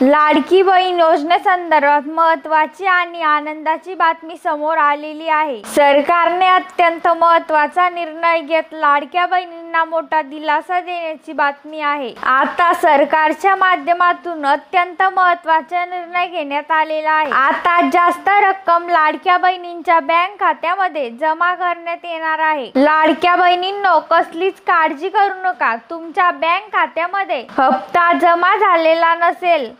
लाडकी बहीण योजनेसंदर्भात महत्त्वाची आणि आनंदाची बातमी समोर आलेली आहे। सरकारने अत्यंत महत्त्वाचा निर्णय घेत लाडक्या बहिणींना मोठा दिलासा देण्याची बातमी आहे। आता सरकारच्या माध्यमातून अत्यंत महत्त्वाचा निर्णय घेण्यात आलेला आहे। आता जास्त रक्कम लाडक्या बहिणींच्या बँक खात्यामध्ये जमा करण्यात येणार आहे। लाडक्या बहिणींनो, कसलीच काळजी करू नका। तुमच्या बँक खात्यामध्ये हप्ता जमा झालेला नसेल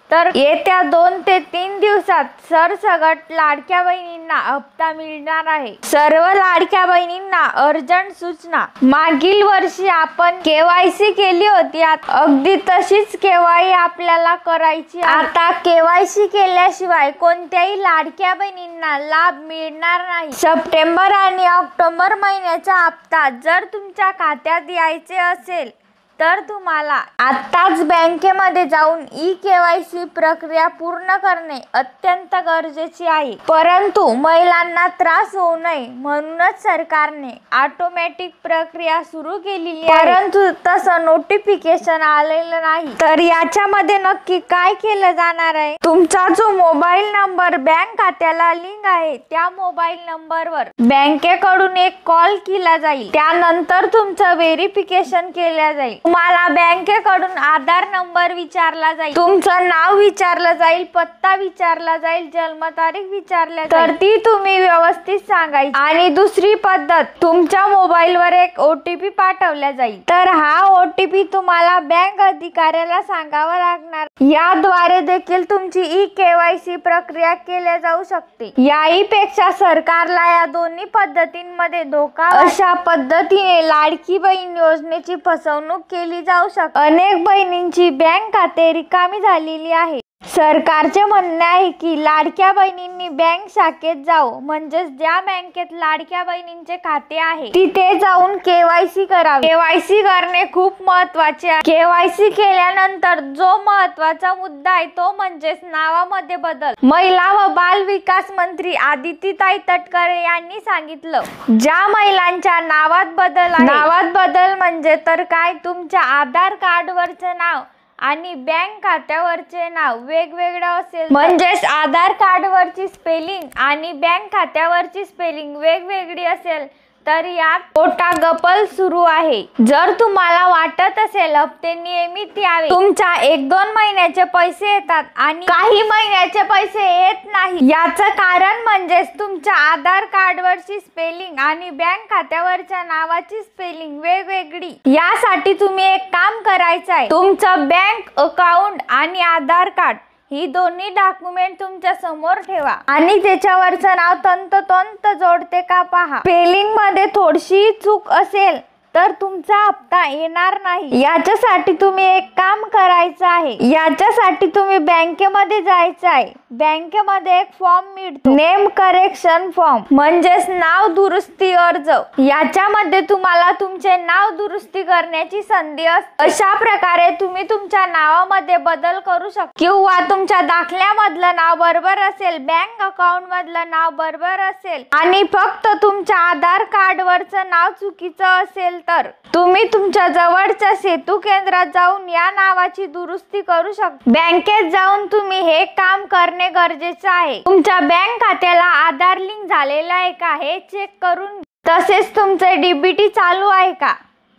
तर येत्या 2 ते 3 दिवसात सरसकट लाडक्या बहिणींना हप्ता मिळणार आहे। सर्व लाडक्या बहिणींना अर्जंट सूचना। मागील वर्षी आपण केवायसी केली होती, अगदी तशीच केवायसी आपल्याला करायची। आता केवायसी केल्याशिवाय कोणत्याही लाडक्या बहिणींना लाभ मिळणार नाही। सप्टेंबर आणि ऑक्टोबर महिन्याचा हप्ता जर तुमच्या खात्यात यायचे असेल तर तुम्हाला आताच बँकेमध्ये जाऊन ई-केवायसी प्रक्रिया पूर्ण करणे अत्यंत गरजेचे आहे। परंतु महिलांना त्रास होऊ नये म्हणूनच सरकारने ऑटोमॅटिक प्रक्रिया सुरू केलेली आहे। परंतु तसं नोटिफिकेशन आलेलं नाही। तर याच्यामध्ये नक्की काय केलं जाणार आहे? तुमचा जो मोबाईल नंबर बँक खात्याला लिंक आहे त्या मोबाईल नंबरवर बँकेकडून एक कॉल केला जाईल। त्यानंतर तुमचं व्हेरिफिकेशन केलं जाईल। तुम्हाला बँकेकडून आधार नंबर विचारला जाईल, तुमचं नाव विचारलं जाईल, पत्ता विचारला जाईल, जन्मतारीख विचारल्या जाईल, तर ती तुम्ही व्यवस्थित सांगायची। आणि दुसरी पद्धत, तुमच्या मोबाईलवर एक OTP पाठवला जाईल, तर हा OTP तुम्हाला बँक अधिकाऱ्याला सांगावा लागणार। याद्वारे देखील तुमची ई-केवायसी प्रक्रिया केली जाऊ शकते। याही पेक्षा सरकारला या दोन्ही पद्धतींमध्ये धोका, अशा पद्धतीने लाडकी बहीण योजनेची फसवणूक केली जाऊ शकते। अनेक बहिणींची बँक खाते रिकामी झालेली आहे। सरकारचे म्हणणे आहे की लाडक्या बहिणींनी बँक शाखेत जावं, म्हणजेच ज्या बँकेत लाडक्या बहिणींचे खाते आहे तिथे जाऊन केवायसी करावी। केवायसी करणे खूप महत्त्वाचे आहे। केवायसी केल्यानंतर जो महत्त्वाचा मुद्दा आहे तो म्हणजेच नावामध्ये बदल। महिला व बाल विकास मंत्री आदितीताई तटकरे यांनी सांगितलं, ज्या महिलांच्या नावात बदल आहे, नावात बदल म्हणजे तर काय, तुमच्या आधार कार्डवरचे नाव आणि बँक खात्यावरचे नाव वेगवेगळं असेल, म्हणजेच आधार कार्डवरची स्पेलिंग आणि बँक खात्यावरची स्पेलिंग वेगवेगळी असेल तर यात मोठा गफल सुरू आहे। जर तुम्हाला वाटत असेल हप्ते नियमित यावे, तुमच्या 1-2 महिन्याचे पैसे येतात आणि काही महिन्याचे पैसे येत नाही, याचं कारण म्हणजेच तुमच्या आधार कार्डवरची स्पेलिंग आणि बँक खात्यावरच्या नावाची स्पेलिंग वेगवेगळी। यासाठी तुम्ही एक काम करायचं आहे, तुमचं बँक अकाउंट आणि आधार कार्ड ही दोन्ही डॉक्युमेंट तुमच्या समोर ठेवा आणि त्याच्यावरचं नाव तंतोतंत जोडते का पहा। स्पेलिंग मध्ये थोडीशी चूक असेल तर तुमचा हप्ता येणार नाही। याच्यासाठी तुम्ही एक काम करायचं आहे, याच्यासाठी तुम्ही बँकेमध्ये जायचं आहे। बँकेमध्ये एक फॉर्म मिळतो, नेम करेक्शन फॉर्म, म्हणजेच नाव दुरुस्ती अर्ज। याच्यामध्ये तुम्हाला तुमचे नाव दुरुस्ती करण्याची संधी असते। अशा प्रकारे तुम्ही तुमच्या नावामध्ये बदल करू शकता, किंवा तुमच्या दाखल्यामधलं नाव बरोबर असेल, बँक अकाउंट मधलं नाव बरोबर असेल आणि फक्त तुमच्या आधार कार्डवरचं नाव चुकीचं असेल तर तुम्ही तुमच्या जवळच्या सेतू केंद्रात जाऊन या नावाची दुरुस्ती करू शकता। बँकेत जाऊन तुम्ही हे काम करणे गरजेचे आहे। तुमच्या बँक खात्याला आधार लिंक झालेला आहे का हे चेक करून, तसेच तुमचे DBT चालू आहे का।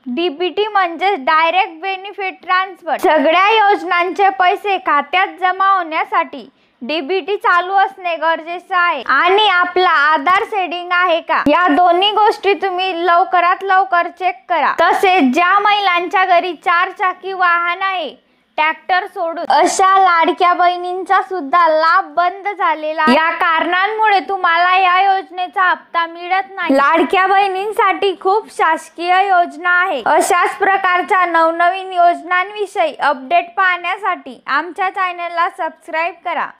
DBT म्हणजे डायरेक्ट बेनिफिट ट्रान्सफर। सगळ्या योजनांचे पैसे खात्यात जमा होण्यासाठी DBT चालू असणे गरजेचे आहे। आणि आपला आधार सेटिंग आहे का, या दोन्ही गोष्टी तुम्ही लवकरात लवकर चेक करा। तसेच ज्या महिलांच्या घरी 4 चाकी वाहन आहे, ट्रॅक्टर सोडून, अशा लाडक्या बहिणींचा सुद्धा लाभ बंद झालेला आहे। या कारणांमुळे तुम्हाला या योजनेचा हप्ता मिळत नाही। लाडक्या बहिणींसाठी खूप शासकीय योजना आहे। अशाच प्रकारच्या नवनवीन योजनांविषयी अपडेट पाहण्यासाठी आमच्या चॅनलला सबस्क्राईब करा।